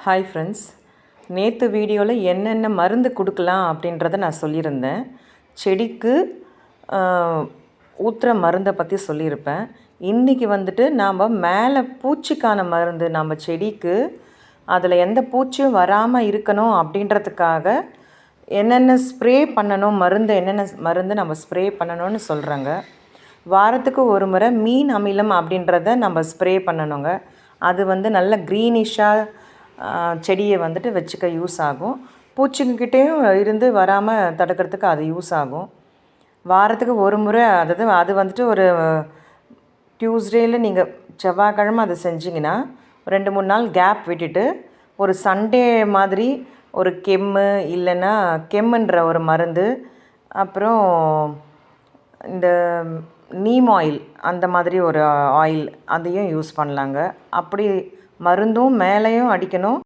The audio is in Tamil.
ஹாய் ஃப்ரெண்ட்ஸ், நேற்று வீடியோவில் என்னென்ன மருந்து கொடுக்கலாம் அப்படின்றத நான் சொல்லியிருந்தேன். செடிக்கு ஊற்றுற மருந்தை பற்றி சொல்லியிருப்பேன். இன்றைக்கி வந்துட்டு நாம் மேலே பூச்சிக்கான மருந்து, நம்ம செடிக்கு அதில் எந்த பூச்சியும் வராமல் இருக்கணும் அப்படின்றதுக்காக என்னென்ன ஸ்ப்ரே பண்ணணும், என்னென்ன மருந்து நம்ம ஸ்ப்ரே பண்ணணும்னு சொல்கிறாங்க. வாரத்துக்கு ஒரு முறை மீன் அமிலம் அப்படின்றத நம்ம ஸ்ப்ரே பண்ணணுங்க. அது வந்து நல்ல க்ரீனிஷாக செடியை வந்துட்டு வச்சுக்க யூஸ் ஆகும். பூச்சிங்கிட்டேயும் இருந்து வராமல் தடுக்கிறதுக்கு அது யூஸ் ஆகும். வாரத்துக்கு ஒரு முறை, அதாவது அது வந்துட்டு ஒரு டியூஸ்டேயில் நீங்கள் செவ்வாய்க்கிழமை அதை செஞ்சிங்கன்னா 2-3 நாள் கேப் விட்டுட்டு ஒரு சண்டே மாதிரி ஒரு இல்லைன்னா கெம்முன்ற ஒரு மருந்து, அப்புறம் இந்த நீம் ஆயில், அந்த மாதிரி ஒரு ஆயில், அதையும் யூஸ் பண்ணலாங்க. அப்படி மருந்தும் மேலேயும் அடிக்கணும்,